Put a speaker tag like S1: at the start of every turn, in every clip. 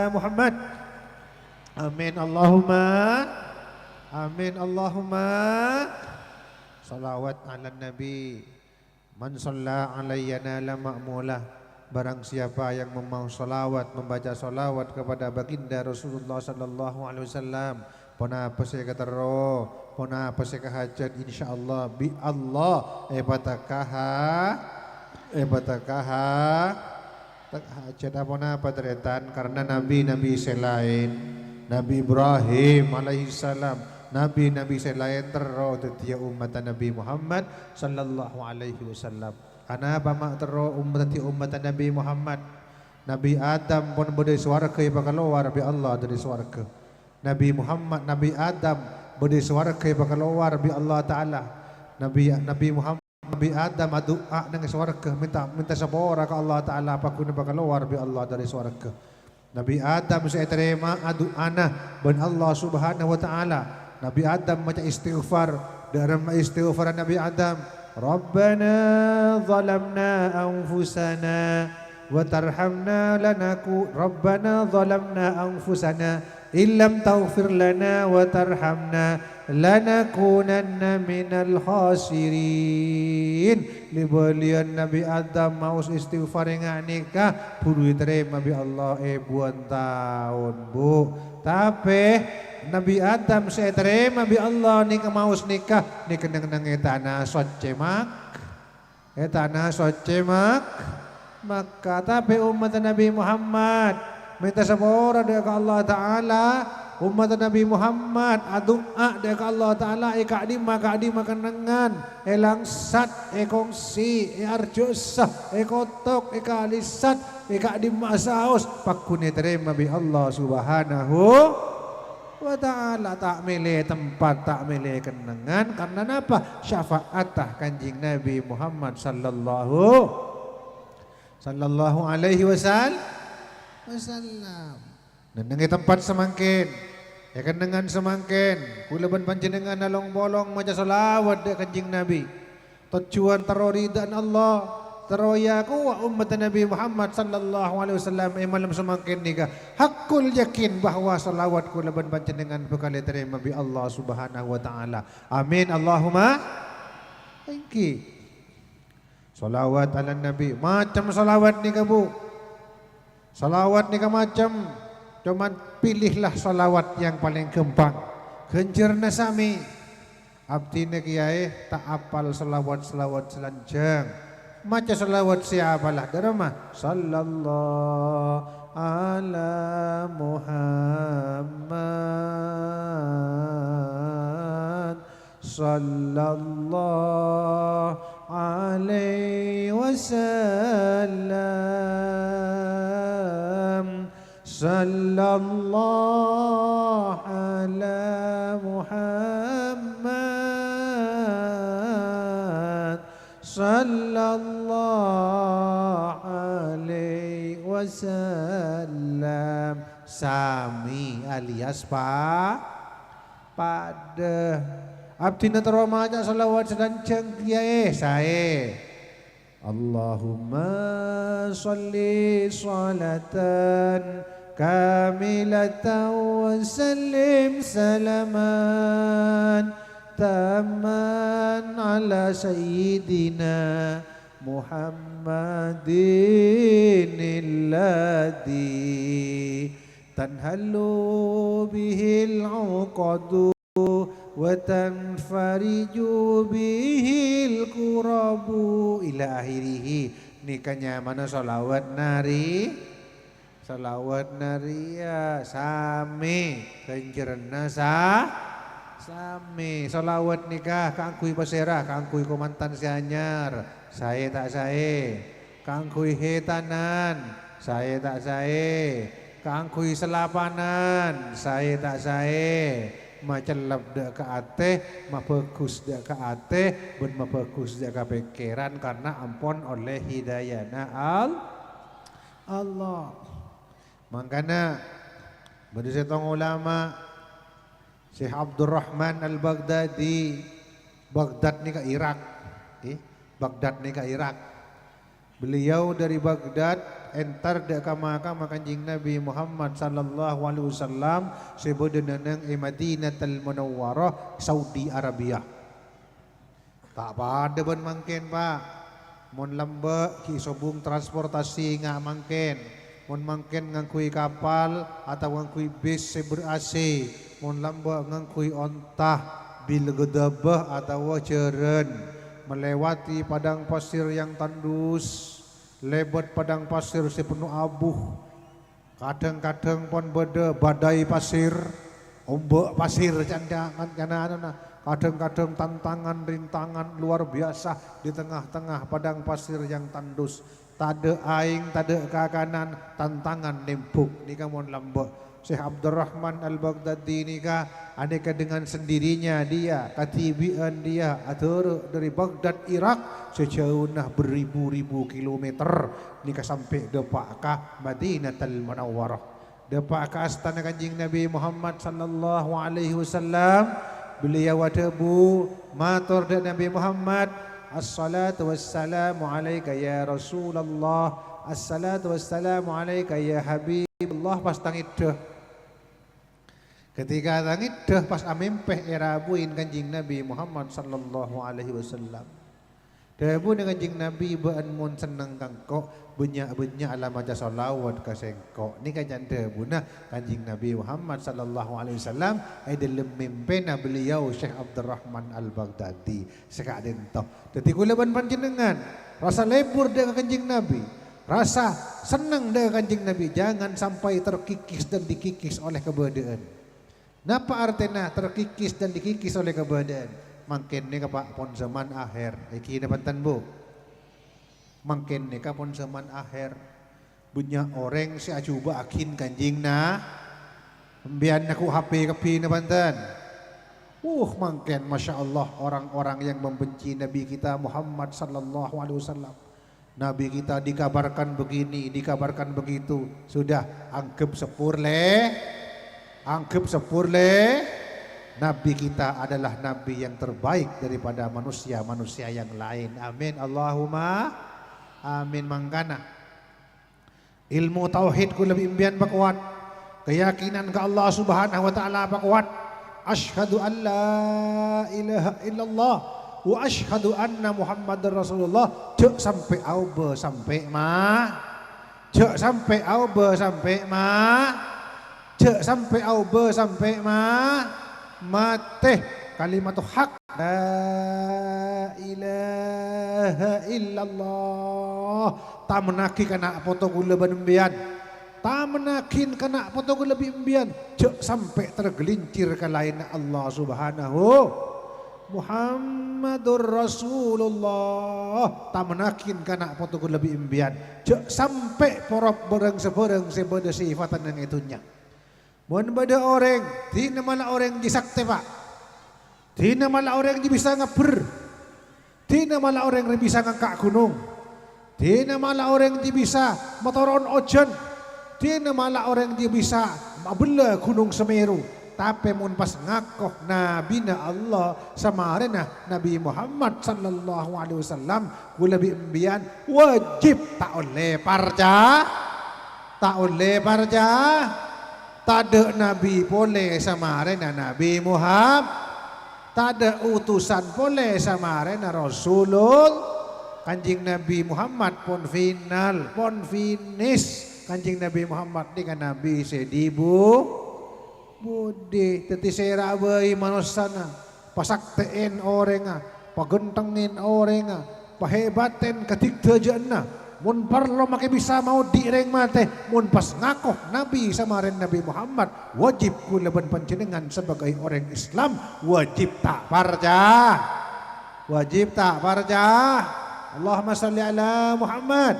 S1: Muhammad. Amin Allahumma. Amin Allahumma. Salawat ala Nabi. Man shalla alayya nala ma'mulah. Barang siapa yang memau salawat, membaca salawat kepada baginda Rasulullah sallallahu alaihi wasallam, pona apa saya kata roh, pona apa saya hajat insyaallah bi Allah batakaha tak hajat apa teretan karena nabi-nabi selain Nabi Ibrahim alaihi salam, nabi-nabi selain terro tetia umat Nabi Muhammad sallallahu alaihi wasallam. Kenapa mak terro umat Nabi Muhammad? Nabi Adam pun berdiri swarga yang keluar bi Allah dari swarga. Nabi Muhammad, Nabi Adam berdiri swarga yang keluar bi Allah Taala. Nabi Muhammad, Nabi Adam doa dengan swarga minta sabora ke Allah Taala apapun yang keluar bi Allah dari swarga. Nabi Adam saya terima doana ben Allah Subhanahu wa taala. Nabi Adam baca istighfar, dalam istighfar Nabi Adam, Rabbana zalamna anfusana wa tarhamna Rabbana zalamna anfusana illam taghfir lana wa tarhamna lanakunanna minal khasirin. Libalian Nabi Adam mau istighfar yang nikah puluh terima bi Allah buan tahun bu. Tapi Nabi Adam saya terima bi Allah nikah maus nikah ni kenang tanah socemak tanah socemak maka tapi umat Nabi Muhammad minta sabora dari Allah Taala. Umat Nabi Muhammad adua dari Allah Taala kadima kenangan langsat kongsi arjusah kotok kalisat kadima saus pakune terima bi Allah Subhanahu wa ta'ala. Tak milih tempat, tak milih kenangan. Karena apa? Syafaatah kanjing Nabi Muhammad sallallahu alaihi wasallam. Nenengi tempat semangkin, ya kenangan semangkin. Kulaban panjenengan nalong bolong maca salawat de kanjing Nabi. Tujuan teroridan Allah. Teroya ku umat Nabi Muhammad sallallahu alaihi wasallam malam semakin nikah hakul yakin bahwa salawat ku laban panjenengan bakal diterima bi Allah Subhanahu wa taala. Amin Allahumma. Thank you. Salawat ala Nabi macam salawat nikah bu. Salawat nikah macam cuman pilihlah salawat yang paling gampang. Genjerna sami. Abdine kiai tak apal salawat selanjang. Maca salawat siapalah darama sallallahu ala Muhammad sallallahu alaihi wasallam sallallahu ala Muhammad sallallahu alaihi wasallam. Sami alias pada abdi nataro maca salawat sedancang kiai sae. Allahumma sholli salatan kamilatan wa sallim salaman taman ala sayyidina Muhammadin alladhi tanhalu bihil uqadu wa tanfariju bihil kurabu ila akhirih. Nikahnya mana salawat nari ya sami kenjerna sami salawat nikah kangkui pasera kangkui komantan si anyar saya tak saya kangkui hetanan saya tak saya kangkui selapanan saya tak saya macelap dak ke ate mabagus dak ke ate ben mabagus dak ke pikiran karena ampun oleh hidayana Allah. Makanya beri setong ulama Syekh Abdurrahman Al-Baghdadi, Baghdad ni ke Irak, Baghdad ni ke Irak. Beliau dari Baghdad entar dek ka Kanjeng Nabi Muhammad sallallahu alaihi wasallam sebeudeunan Madinatul Munawwarah Saudi Arabia. Tak pada ben mangken Pak. Mun lembe ki sobung transportasi ngak mangken. Mun mangken ngangkui kapal atau ngangkui bis ber AC. Mun lembe ngangkui ontah bil gedebeh atau ceren. Melewati padang pasir yang tandus, lebat padang pasir sepenuh abu, kadang-kadang pon beda badai pasir, ombak pasir canda, kadang-kadang tantangan rintangan luar biasa di tengah-tengah padang pasir yang tandus. Tade aing, tade kakanan, tantangan nempuk ni kamu lambek. Syekh Abdurrahman Al-Baghdadi nikah aneka dengan sendirinya dia katibian dia atau dari Baghdad Irak sejauh nah beribu-ribu kilometer nikah sampai depak ka Madinatul Munawwarah, depak ka astana Kanjeng Nabi Muhammad sallallahu alaihi wasallam. Beliau adabu matur de Nabi Muhammad, assalatu wassalamu alayka ya Rasulullah, assalatu wassalamu alayka ya Habibullah. Pas tangit deh ketika tangit deh pas amempeh erabuin Kanjeng Nabi Muhammad sallallahu alaihi wasallam. Debu dengan Kanjeng Nabi beun mun seneng kangko banyak-banyak ala maca selawat ka sengko. Ni kan debu nah Kanjeng Nabi Muhammad sallallahu alaihi wasallam ai dalam mimpena beliau Syekh Abdurrahman Al-Baghdadi sekaden toh. Dadi kula ban panjenengan rasa lebur dengan Kanjeng Nabi, rasa senang dengan Kanjeng Nabi, jangan sampai terkikis dan dikikis oleh kebedaan. Napa artinya terkikis dan dikikis oleh kebedaan? Mangkin ni Pak pon zaman akhir. Iki dapetan Bu. Mangkin ni ka pon zaman akhir. Banyak orang si acuba akin Kanjing na. Mbian aku HP kepi na banten. Mangkin Masya Allah orang-orang yang membenci Nabi kita Muhammad sallallahu alaihi wasallam. Nabi kita dikabarkan begini, dikabarkan begitu. Sudah anggap sepur le. Anggap sepur le. Nabi kita adalah Nabi yang terbaik daripada manusia-manusia yang lain. Amin. Allahumma amin mangkana. Ilmu tauhid ku lebih imbian bakuat. Keyakinan ke Allah Subhanahu wa taala bakuat. Asyhadu an la ilaha illallah wa asyhadu anna Muhammadar Rasulullah. Cek sampai aube sampai ma. Cek sampai aube sampai ma. Cek sampai aube sampai ma. Mate kalimat hak la ilaha illallah. Tak menaki kena foto gula benumbian, tak menakin kena foto gula bimbian. Cek sampai tergelincir ke lain Allah Subhanahu Muhammadur Rasulullah. Tak menakin kena foto gula bimbian. Cek sampai porok bereng sebereng sebeda sifatan yang itunya. Mun bada orang, tina malah orang di sakte Pak. Tina malah orang yang bisa ngeber. Tina malah orang yang bisa ngangkak gunung. Tina malah orang yang bisa motoron ojen. Tina malah orang yang bisa mabela gunung Semeru. Tapi mun pas ngakoh nabina Allah samarena Nabi Muhammad sallallahu alaihi wasallam lebih imbian wajib tak oleh parja. Tak oleh parja. Tada Nabi boleh sama arena Nabi Muhammad. Tada utusan boleh sama arena Rasulul. Kanjing Nabi Muhammad pun final, pun finish. Kanjing Nabi Muhammad ni kan Nabi sedibu. Budi teti sera bayi manusana. Pasaktein orang, pagentengin orang, pahebaten ketik terjana. Mun parlo make bisa mau direng mate, mun pas ngakoh Nabi samarin Nabi Muhammad, wajib kuleban panjenengan sebagai orang Islam wajib tak parja. Wajib tak parja. Allahumma salli ala Muhammad.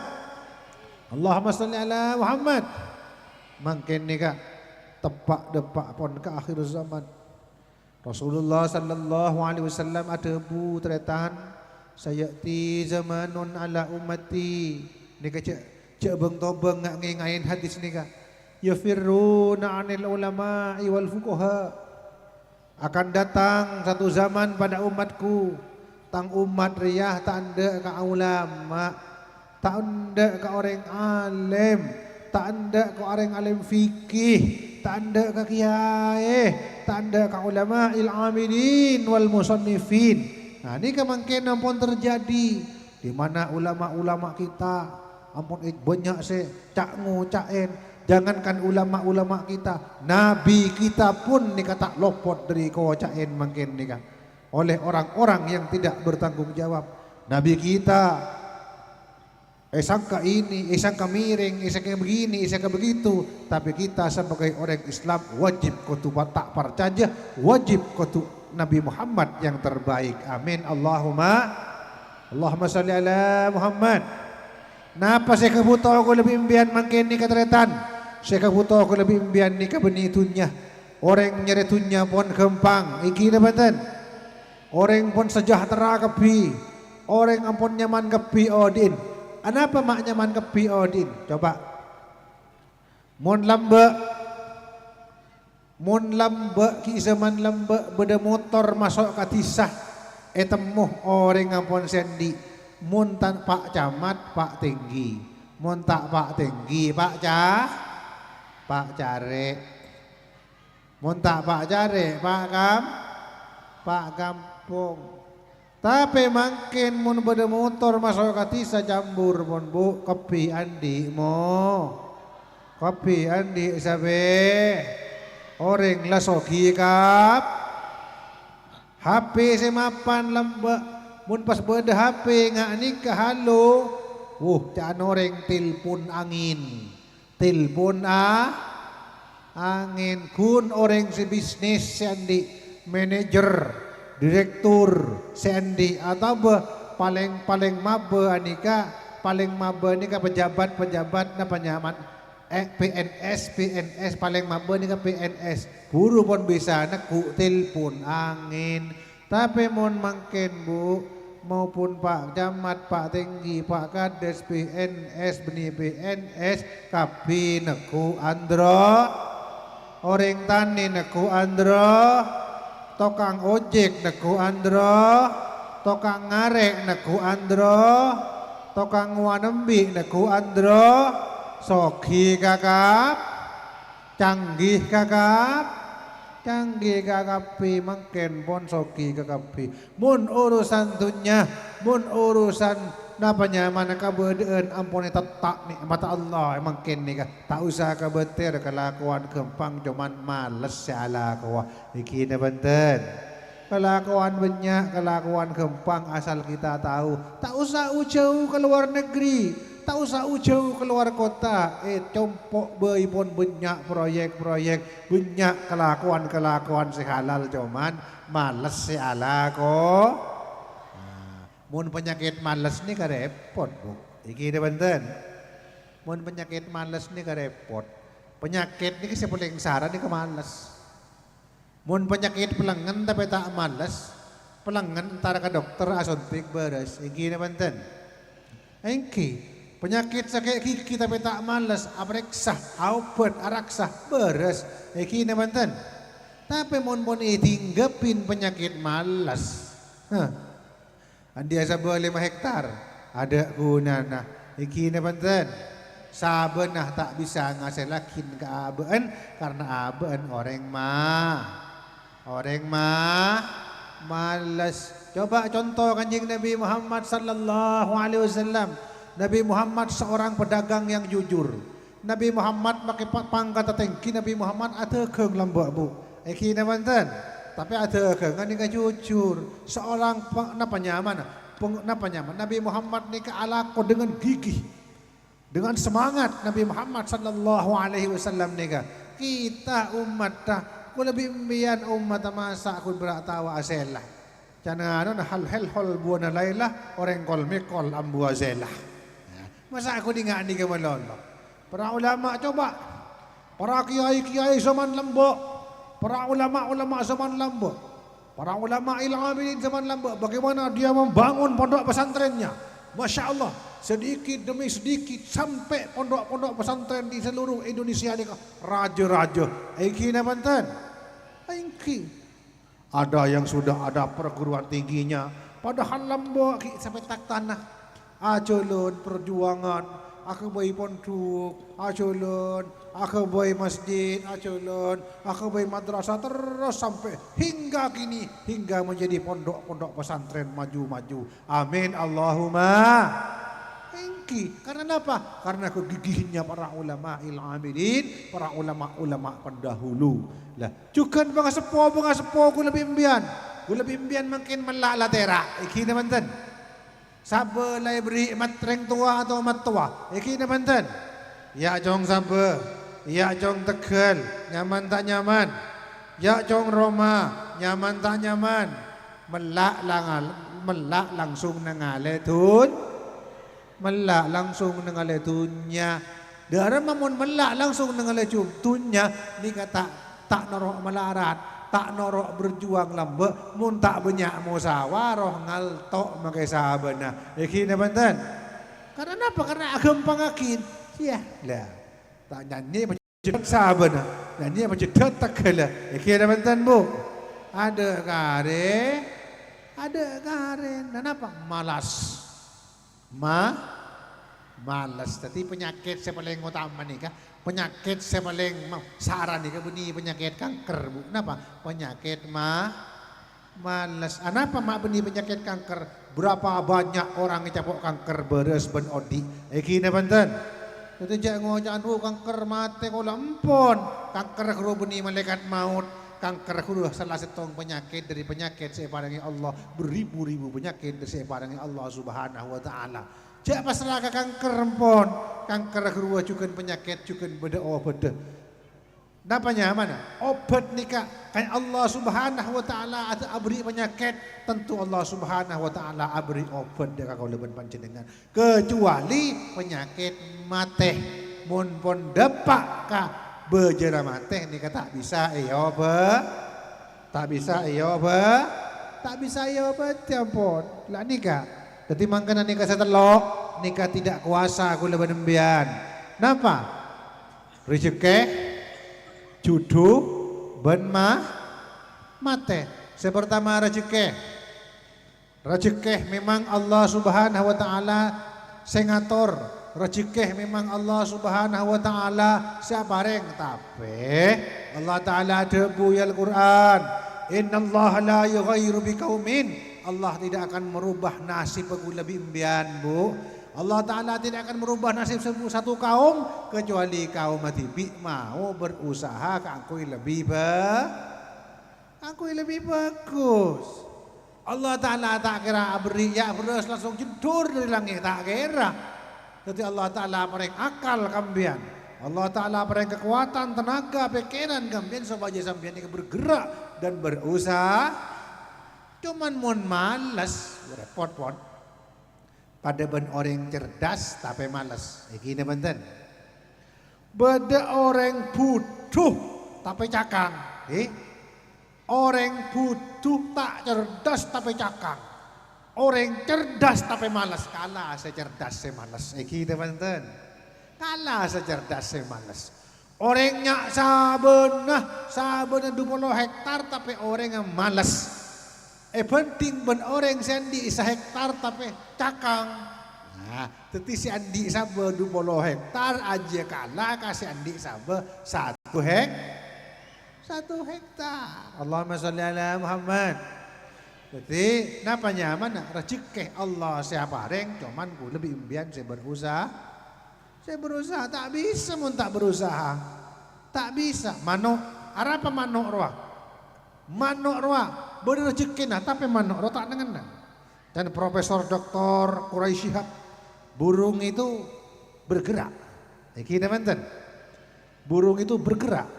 S1: Allahumma salli ala Muhammad. Mangkin ni Kak tepak-depak pon ke akhir zaman. Rasulullah sallallahu alaihi wasallam ada bu teretahan sayati zamanun ala ummati. Ni cek beng tobeng ngak ngengain hadis ni Kak. Yafirruna anil ulama'i wal fuqaha. Akan datang satu zaman pada umatku tang umat riyah tanda ka ulama. tak ada ke orang alim, tak ada ke orang alim fikih, tak ada ke kiai, tak ada ke ulama il-amilin wal musannifin. Nah, ini kemungkinan ampun terjadi di mana ulama-ulama kita ampun banyak sih cak ngucain. Jangankan ulama-ulama kita, nabi kita pun nih kata lopot dari kocain mungkin nih kan oleh orang-orang yang tidak bertanggung jawab. Nabi kita sangka ini, sangka miring, sangka begini, sangka begitu. Tapi kita sebagai orang Islam wajib kutu tak percaya, wajib kutu Nabi Muhammad yang terbaik. Amin. Allahumma salli ala Muhammad. Napa saya kebutuh aku lebih imbian makin ni kateretan. Saya kebutuh aku lebih imbian ni kebenitunya. Orang nyeretunya pun kempang. Iki dapatan. Orang pun sejahtera kepi. Orang ampun nyaman kepi odin. Kenapa mak nyaman kepi odin? Coba. Mun lambe ki zaman lambe beda motor masuk ke tisah. Temuh orang ampun sendi. Mun tan pak camat pak tinggi. Mun tak pak tinggi pak care. Mun tak pak care pak kampung. Tapi makin mun beda motor masuk ke tisah jambur pun bu kopi andi mo. Kopi andi sabe. Orang lah sogi kap. HP semapan lembek. Mun pas beda HP ngak nikah halo. Jangan orang telepon angin. Telepon angin. Kun orang si bisnis sendi manajer, direktur sendi atau paling mabe anika pejabat na penyaman PNS paling mabe nika PNS. Buru pun bisa nak ku telepon angin. Tapi mun mangken bu maupun Pak Camat, Pak Tinggi, Pak Kades, PNS, benih PNS, kapi neku andro, orang tani neku andro, tokang ojek neku andro, tokang ngarek neku andro, tokang wanembi neku andro, soki kakap, canggih kakap. Canggih kakapi mangken pon soki kakapi. Mun urusan dunya, mun urusan napanya mana kabedeen ampun tetap nih mata Allah mangken nih tak usah kabeter kelakuan kempang cuman males ala kawa iki na benten. Kelakuan banyak, kelakuan kempang asal kita tahu. Tak usah jauh ke luar negeri. Tak usah jauh keluar kota, compok bayi pun banyak proyek-proyek, banyak kelakuan sehalal cuman males si ala ko. Mun penyakit males ni karepot bu, iki de benten. Mun penyakit males ni karepot, penyakit ni kasi paling saran ni kemales. Mun penyakit pelengan tapi tak males, pelengan antara ke dokter asuntik beres, iki de benten. Engki. Penyakit sakit gigi tapi tak malas, apreksah, obat, araksah, beres. Iki na mantan. Tapi mon itinggapin penyakit malas. Andi asa 5 hektar, ada gunana. Iki na mantan. Saben nah tak bisa ngaselakin ke abeen karena abeen orang malas. Coba contoh Kanjeng Nabi Muhammad sallallahu alaihi wasallam. Nabi Muhammad seorang pedagang yang jujur. Nabi Muhammad pakai pangkat tinggi. Nabi Muhammad ada keng lambak bu. Eki namantan. Tapi ada keng kan nika jujur. Seorang napa nyaman. Nabi Muhammad nika alako dengan gigih, dengan semangat. Nabi Muhammad sallallahu alaihi wasallam nika. Kita umat dah. Ku lebih imbian umat masa aku beratawa aselah. Jangan hal buana lailah orang kol mikol ambu aselah. Masa aku dengar ni kemalon. Para ulama coba. Para kiai zaman lembok. Para ulama zaman lembok. Para ulama ilhamilin zaman lembok. Bagaimana dia membangun pondok pesantrennya. Masya Allah. Sedikit demi sedikit sampai pondok-pondok pesantren di seluruh Indonesia ni. Raja-raja. Iki na banten. Iki. Ada yang sudah ada perguruan tingginya. Padahal lembok sampai tak tanah. aculun perjuangan, akabai pondok, aculun, akabai masjid, aculun, akabai madrasah terus sampai hingga kini, hingga menjadi pondok-pondok pesantren maju-maju. Amin Allahumma. Karena apa? Karena kegigihannya para ulama ilhamidin, para ulama-ulama pendahulu. Lah, juga bangga sepo ku lebih imbian. Ku lebih imbian makin melak latera. Iki na manten. Sabe lai beri matreng tua atau mat tua. Iki na manten. Ya jong sabe, ya jong Tegal, nyaman tak nyaman. Ya jong Roma, nyaman tak nyaman. Melak langsung nangale tun. Melak langsung nangale tunnya. Darah mamun melak langsung nangale tunnya. Ni kata tak norok melarat, tak norok berjuang lambe, mun tak banyak musawarah ngaltok makai sahabana. Iki na banten. Karena apa? Karena gampang akin. Ya, lah. Tak nyanyi macam sahabana. Nyanyi macam Tegal. Iki na banten, Bu. Ada kare. Kenapa? Malas. Malas. Tapi penyakit saya paling utama nih kah? Penyakit saya paling saran nih kah? Beni penyakit kanker, Bu. Kenapa? Penyakit malas. Kenapa beni penyakit kanker? Berapa banyak orang yang capok kanker beres ben odi. Iki na banten. Itu jangan ngojaan Bu kanker mati kau lampon. Kanker kru beni malaikat maut. Kanker kru salah setong penyakit dari penyakit saya parangi Allah. Beribu-ribu penyakit dari saya parangi Allah Subhanahu wa taala. Jak pasrah ke kanker rempon. Kanker kru juga penyakit juga beda obat. Napanya mana? Obat nikah kan Allah Subhanahu wa taala ada abri penyakit, tentu Allah Subhanahu wa taala abri obat dek kau leben panjenengan. Kecuali penyakit mate. Mun pon depak ka bejera mate nikah tak bisa tak bisa ampun lah nikah. Jadi mangkana nikah setelok nikah tidak kuasa aku leben embian. Napa? Rezeki judu ben mate. Sepertama rezeki memang Allah Subhanahu wa taala sengator. Rezeki memang Allah Subhanahu wa taala sabareng tapi Allah taala debu ya Al-Qur'an. Innallaha la yughayyiru biqaumin. Allah tidak akan merubah nasib aku lebih imbian, Bu. Allah taala tidak akan merubah nasib satu kaum kecuali kaum mati mau berusaha aku lebih bagus. Allah taala tak kira beri ya beres langsung jedur dari langit tak kira. Jadi Allah Ta'ala paling akal kambian. Allah Ta'ala paling kekuatan, tenaga, pikiran kambian supaya sambian ini bergerak dan berusaha. Cuman mun malas, repot pon. Pada ben orang cerdas tapi malas. Iki ne benten. Beda orang butuh tapi cakang. Orang butuh tak cerdas tapi cakang. Orang cerdas tapi malas. Kalah saya cerdas saya malas. Iki teman-teman. Kalah saya cerdas saya malas. Orangnya sabenah 20 hektar tapi orang yang malas. Penting ben orang sendi 1 hektar tapi cakang. Nah, teti si andi sabe 20 hektar aja kalah kasih andi sabe 1 hektar. Allahumma sholli ala Muhammad. Jadi napanya mana rezeki Allah siapa reng cuman ku lebih imbian saya berusaha tak bisa mun tak berusaha tak bisa manuk apa manuk roa boleh rezeki nah tapi manuk roa tak nengen dan Profesor Dr. Quraisy Shihab burung itu bergerak kita menten burung itu bergerak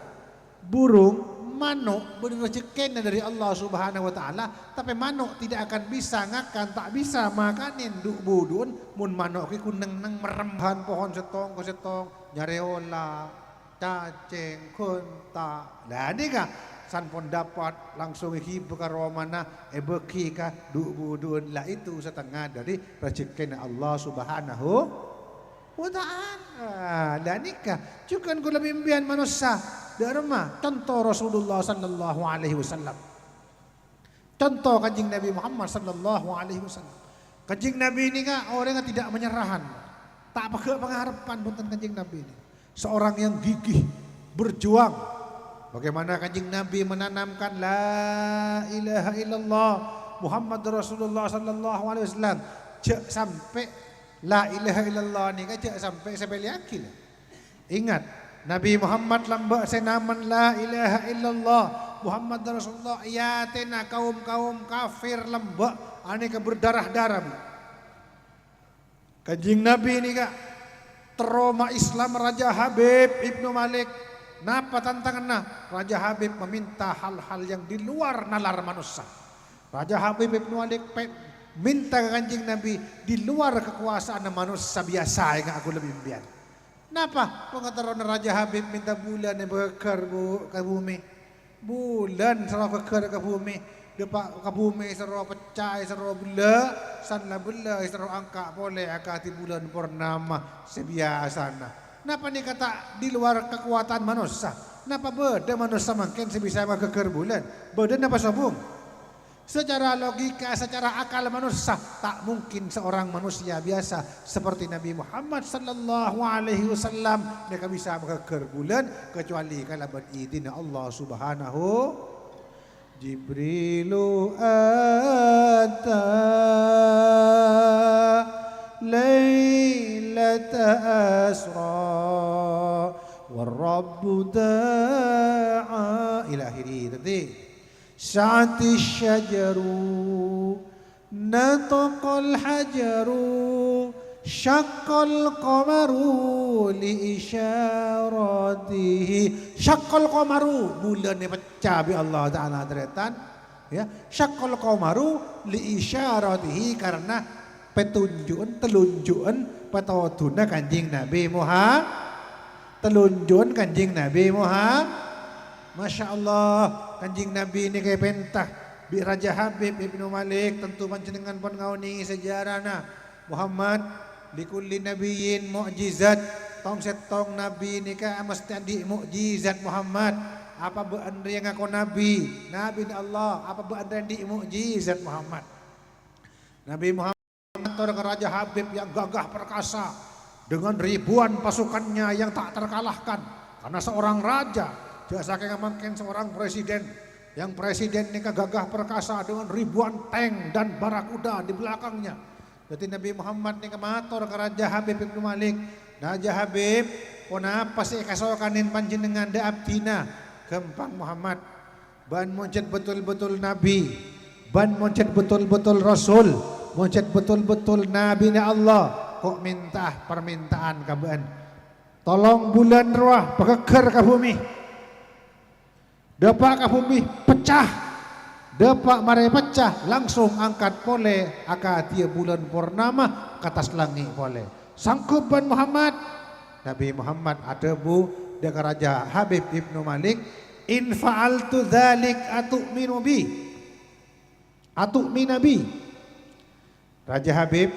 S1: manuk berrezekinya dari Allah Subhanahu wa taala tapi manuk tidak akan bisa ngakan tak bisa makanin duk budun mun manuk ki kuneng nang meremban pohon setong ke setong nyareola cacing kunta lah nika san pon dapat langsung iki bekaro mana beki ka duk budun lah itu setengah dari rezekinya Allah Subhanahu wa ta'ala. Dan nikah juga ku lebih imbian manusia dharma contoh Rasulullah sallallahu alaihi wasallam. Contoh kanjeng Nabi Muhammad sallallahu alaihi wasallam. Kanjeng Nabi ini kan orang yang tidak menyerahan. Tak pakai pengharapan bukan kanjeng Nabi ini. Seorang yang gigih, berjuang. Bagaimana kanjeng Nabi menanamkan la ilaha illallah Muhammad Rasulullah sallallahu alaihi wasallam. Cek sampai la ilaha illallah ni kan cek sampai yakin. Ingat, Nabi Muhammad lamba senaman la ilaha illallah Muhammad Rasulullah ayatena kaum-kaum kafir lamba aneka berdarah-darah. Kanjeng Nabi ini kak trauma Islam Raja Habib Ibnu Malik. Napa tantangannya? Raja Habib meminta hal-hal yang di luar nalar manusia. Raja Habib Ibnu Malik minta ke kanjeng Nabi di luar kekuasaan manusia biasa yang aku lebih biar. Napa? Pengetahuan Raja Habib minta bulan yang berkar ke bumi. Bulan serah berkar ke bumi. Depak ke bumi serah pecah serah bela. Sanlah bela serah angkat boleh akati bulan purnama sebiasana. Napa ni kata di luar kekuatan manusia? Napa beda manusia makin sebisa berkar bulan? Beda napa sobung? Secara logika, secara akal manusia tak mungkin seorang manusia biasa seperti Nabi Muhammad sallallahu alaihi wasallam mereka bisa berkar bulan kecuali kalau berizin Allah Subhanahu. Jibrilu ata lailata asra warabbu da'a ila akhirih. Tadi سعت الشجر نطق الحجر شق القمر لإشارته شق القمر bulan pecah bi Allah Ta'ala deretan ya syaqqal qamaru liisyaratihi karena telunjukan petotuna kanjing Nabi Muhammad telunjukan kanjing Nabi Muhammad. Masya Allah, kanjing Nabi ini kayak pentah. Bi Raja Habib Ibnu Malik tentu panjenengan pun ngauni sejarahna. Muhammad likulli nabiyyin mu'jizat. Tong setong Nabi ini ka mesti di mukjizat Muhammad. Apa beandre yang ngaku Nabi? Nabi Allah. Apa beandre di mukjizat Muhammad? Nabi Muhammad ke Raja Habib yang gagah perkasa dengan ribuan pasukannya yang tak terkalahkan karena seorang raja. Biasa kayak makin seorang presiden yang presiden ini gagah perkasa dengan ribuan tank dan barakuda di belakangnya. Jadi Nabi Muhammad ini kemator ke Raja Habib Ibnu Malik. Raja Habib, kenapa sih kasokanin panjenengan da abdina gempang Muhammad. Ban moncet betul-betul Nabi, ban moncet betul-betul Rasul, moncet betul-betul Nabi Allah. Kok minta permintaan kaban? Tolong bulan ruah pekeker ke bumi. Dapat ke bumi pecah, dapat mare pecah langsung angkat pole akatia bulan purnama ke atas langit pole. Sangkup ban Muhammad. Nabi Muhammad ada bu dengan Raja Habib Ibnu Malik. In fa'altu dzalik atu'minu bi. Atu'mina bi. Raja Habib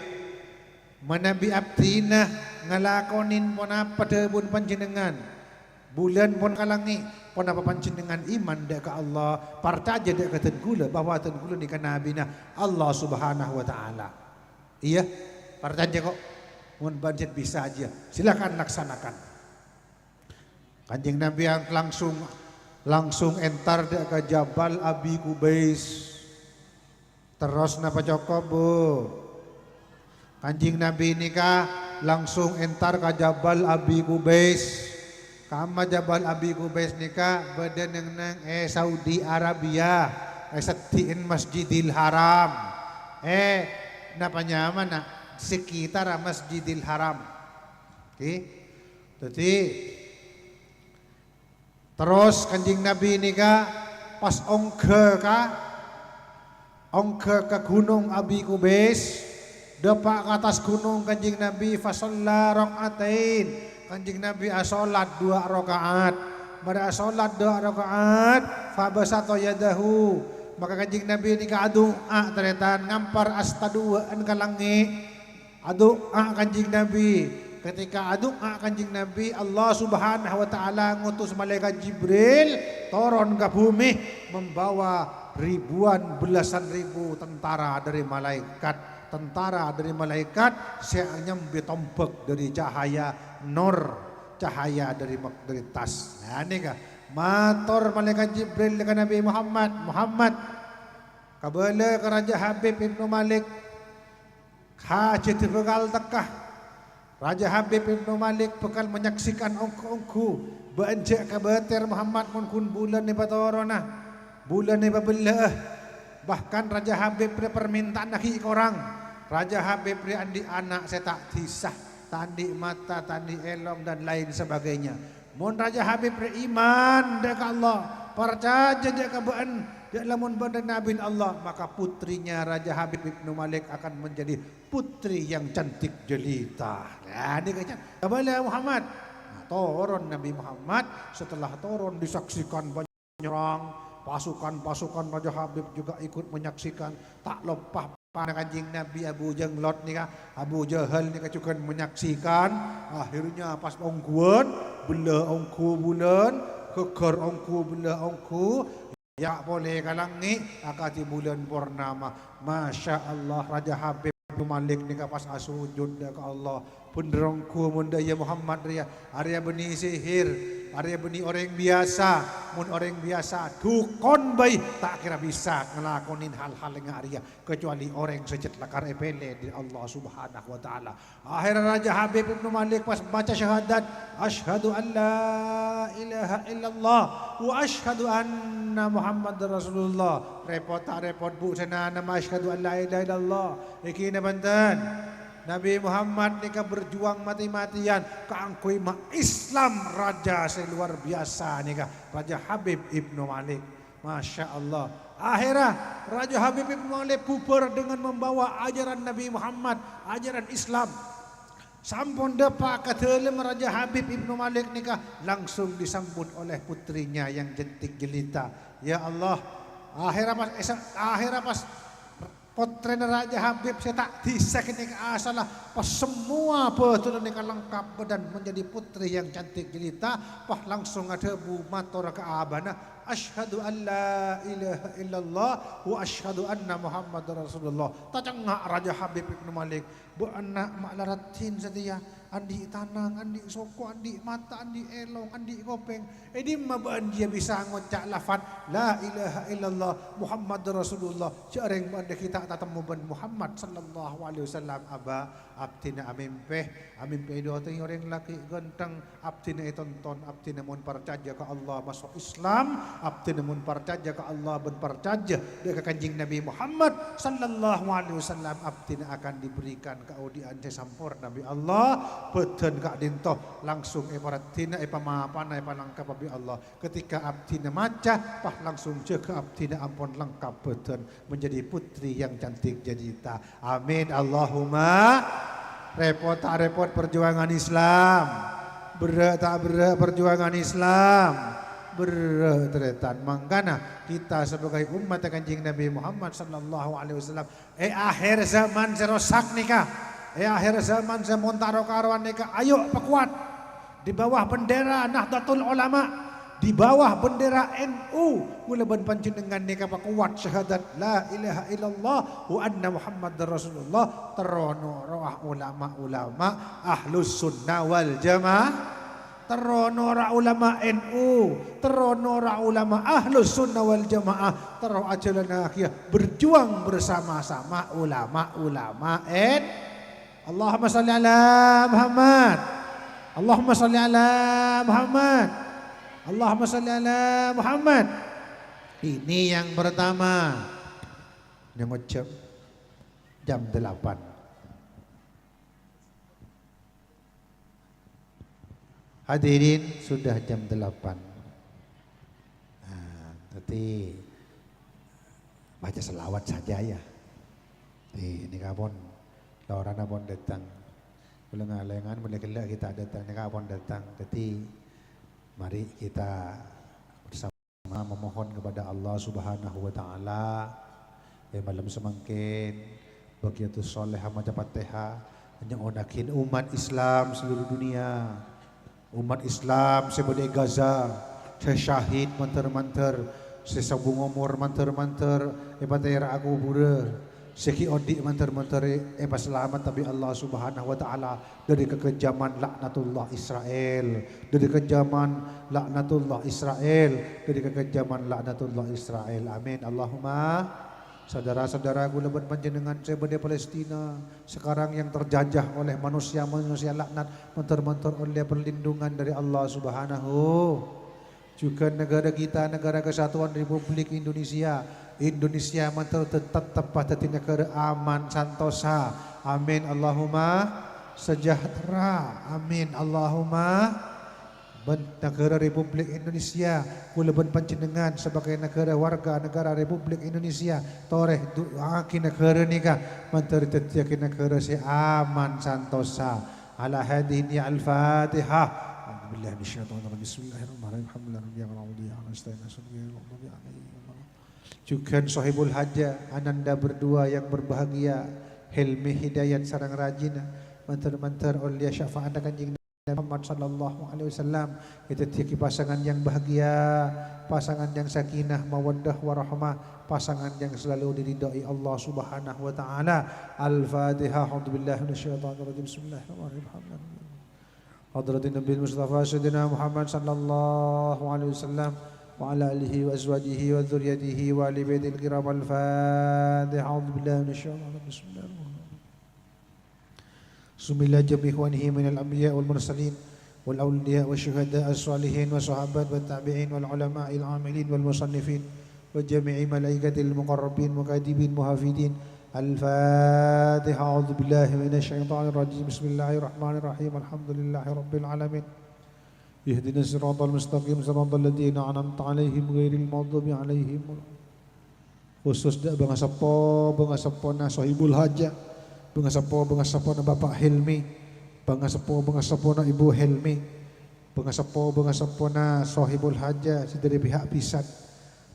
S1: menabi abdina ngalakonin pun apa debun panjenengan. Bulan pun kalangi pun apa panjenengan iman dek ke Allah percaya dek ke tenggula bahwa tenggula ni kana nabina Allah Subhanahu wa taala. Iya, percaya kok. Mun banjir bisa aja. Silakan laksanakan. Kanjeng Nabi yang langsung entar dek ke Jabal Abi Kubais. Terus napa cukup bu? Kanjeng Nabi ini kah langsung entar ke Jabal Abi Kubais. Kama Jabal Abi Kubais nikah badan nang Saudi Arabia setiin Masjidil Haram napa nyaman nak sekitar Masjidil Haram. Oke. Jadi terus kanjeng Nabi nikah pas ongke ke gunung Abi Kubais depak ke atas gunung kanjeng Nabi fasalla rakaatain. Kanjeng Nabi asolat 2 rakaat. Pada asolat 2 rakaat, fabasata yadahu. Maka kanjeng Nabi ini doa teretan ngampar astaduan ke langit. Doa kanjeng Nabi. Ketika doa kanjeng Nabi, Allah Subhanahu wa taala ngutus malaikat Jibril turun ke bumi membawa ribuan belasan ribu tentara dari malaikat tentara dari malaikat, saya nyambi tombak dari cahaya nur, cahaya dari tas. Nah ini kah matur malaikat Jibril dengan Nabi Muhammad, Muhammad kabala ke Raja Habib Ibnu Malik hajat bekal tekah. Raja Habib Ibnu Malik bekal menyaksikan ongku-ongku beanjak ke batir Muhammad mun kun bulan ni batorona, bulan ni babelah. Bahkan Raja Habib beri permintaan lagi orang. Raja Habib beri andi anak saya tak tisah, tandi mata, tandi elong dan lain sebagainya. Mun Raja Habib beri iman dekat Allah, percaya dia kebaan dia lamun pada Nabi Allah, maka putrinya Raja Habib Ibnu Malik akan menjadi putri yang cantik jelita. Nah, ini kacang. Kabala Muhammad. Nah, turun Nabi Muhammad, setelah turun disaksikan banyak orang, pasukan-pasukan Raja Habib juga ikut menyaksikan. Tak lupa kanjing Nabi Abu Jenglot ni kah, Abu Jahal ni kah juga menyaksikan. Akhirnya pas ongkuan, bela ongku bulan, keker ongku bela ongku. Ya boleh kalangi akati bulan purnama. Masya Allah Raja Habib Malik ni kah pas asujud ke Allah. Penderongku munda ya Muhammad ria, Arya beni sihir, Arya beni orang biasa, mun orang biasa dukon bayi tak kira bisa ngelakonin hal-hal yang Arya kecuali orang secet lakar epele di Allah Subhanahu wa taala. Akhirnya Raja Habib Ibnu Malik pas baca syahadat, asyhadu an la ilaha illallah wa asyhadu anna Muhammad Rasulullah. Repot tak repot bu sana nama asyhadu an la ilaha illallah. Iki na banten. Nabi Muhammad ni ka berjuang mati-matian keangkui ma Islam raja seluar biasa ni ka Raja Habib Ibnu Malik. Masya Allah. Akhirnya Raja Habib Ibnu Malik bubar dengan membawa ajaran Nabi Muhammad, ajaran Islam. Sampun depa ketelem Raja Habib Ibnu Malik ni ka langsung disambut oleh putrinya yang jentik jelita. Ya Allah. Akhirnya pas potren Raja Habib saya tak disek ini ke asalah pas semua betul ini lengkap dan menjadi putri yang cantik jelita. Pas langsung ada bu matur ke abana, asyhadu an la ilaha illallah wa asyhadu anna Muhammad Rasulullah. Tacangak Raja Habib Ibnu Malik bu anak maklaratin setia andi tanang, andi soko, andi mata, andi elong, andi kopeng. Ini mabaan dia bisa ngocak lafaz la ilaha illallah Muhammad Rasulullah. Jarang pada kita tatemu ban Muhammad sallallahu alaihi wasallam aba abtina amimpeh do teng orang laki ganteng abtina tonton abtina mun percaya ke Allah masuk Islam, abtina mun percaya ke Allah ben percaya dia kanjing Nabi Muhammad sallallahu alaihi wasallam abtina akan diberikan keaudian sampur Nabi Allah. Beten kak dintoh langsung tina pamapana palangkap abi Allah. Ketika abdina maca pah langsung jaga abdina ampun lengkap beten menjadi putri yang cantik jelita. Amin Allahumma. Repot tak repot perjuangan Islam, berat tak berat perjuangan Islam, berat teretan. Mangkana kita sebagai umat kanjeng Nabi Muhammad sallallahu alaihi wasallam akhir zaman serosak nikah. Akhir zaman semontaro karuan nikah, ayo pekuat di bawah bendera Nahdlatul Ulama, di bawah bendera NU, mulaban panjenengan nikah pekuat syahadat la ilaha illallah wa anna Muhammadar Rasulullah. Terono roh ulama ahlus sunnah wal jamaah, terono ra ulama NU, terono ra ulama ahlus sunnah wal jamaah, tero ajalan akhir berjuang bersama-sama ulama-ulama Allahumma salli ala Muhammad. Allahumma salli ala Muhammad. Allahumma salli ala Muhammad. Ini yang pertama. Yang ucap jam 8. Hadirin sudah jam 8. Nah, nanti baca selawat saja ya. Ini kapon. Orang pun datang, boleh ngalengan, boleh gelak kita datang, mereka pun datang. Jadi mari kita bersama memohon kepada Allah Subhanahu Wa Taala. Malam semangkin, bagiatus soleh macam Fatihah, hanya onakin umat Islam seluruh dunia, umat Islam sebagai Gaza, syahid manter-manter, sesabung umur manter-manter, Fatihah aku pura. Seki odik menteri pas selamat tapi Allah Subhanahu wa taala dari kekejaman laknatullah Israel, dari kekejaman laknatullah Israel, dari kekejaman laknatullah Israel. Amin. Allahumma. Saudara-saudaraku lebat panjenengan sebede Palestina sekarang yang terjajah oleh manusia-manusia laknat menteri oleh perlindungan dari Allah Subhanahu. Juga negara kita, negara kesatuan Republik Indonesia. Indonesia tetap pada negara aman santosa. Amin Allahumma sejahtera. Amin Allahumma. Negara Republik Indonesia kulaban panjenengan sebagai negara warga negara Republik Indonesia toreh doa negara nika menteri tetia negara si aman santosa. Ala hadhihi al-Fatihah. Juga sahibul haja ananda berdua yang berbahagia Hilmi Hidayat sarang rajin mantar-mantar oleh syafaat kanjeng Muhammad sallallahu alaihi wasallam itu tiaki pasangan yang bahagia, pasangan yang sakinah mawaddah warahmah, pasangan yang selalu diridhai Allah Subhanahu wa taala. Al-Fatihah. A'udzubillahi minasyaitonir rajim. Bismillahirrahmanirrahim. Hadratin Nabi Mustafa Sayyidina Muhammad sallallahu alaihi wasallam wa ala alihi wa azwajihi wa dzurriyyatihi wa ali baitil kiram. Al-Fatihah. A'udzubillahi minasyaitonir rajim. Bismillahirrahmanirrahim. Sumila jami ikhwanihi minal anbiya wal mursalin wal awliya wa syuhada as-salihin wa sahabat wa tabi'in wal ulama il amilin wal musannifin wa jami'i malaikatil muqarrabin mukadibin muhafidin. Al-Fatihah. A'udzu billahi minasy syaithanir rajim. Bismillahirrahmanirrahim. Alhamdulillahi rabbil alamin. Ihdinas siratal mustaqim siratal ladzina an'amta 'alaihim ghairil maghdubi 'alaihim. Khusus dak bangsa na sahibul hajah. Bangsa na Bapak Hilmi. Bangsa na Ibu Hilmi. Bangsa na sahibul hajah dari pihak pisan.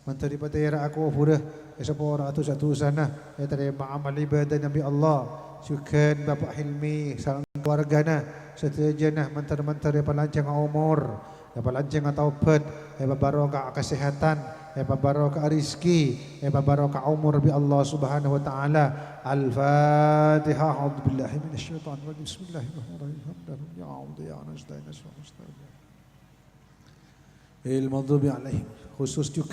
S1: Menteri patera aku pura sepora satu sana ya terima amal ibadah Nabi Allah syukur Bapak Hilmi sareng keluargana setujanah menteri palancang umur ya palancang taubat ya barokah kesehatan ya barokah rezeki ya barokah umur bi Allah Subhanahu wa taala. Al-Fatihah. A'udzubillahi minasyaitonir rajim. Bismillahirrahmanirrahim. Ya Allah ya nasta'in il maghdubi alaihim. Khusus juga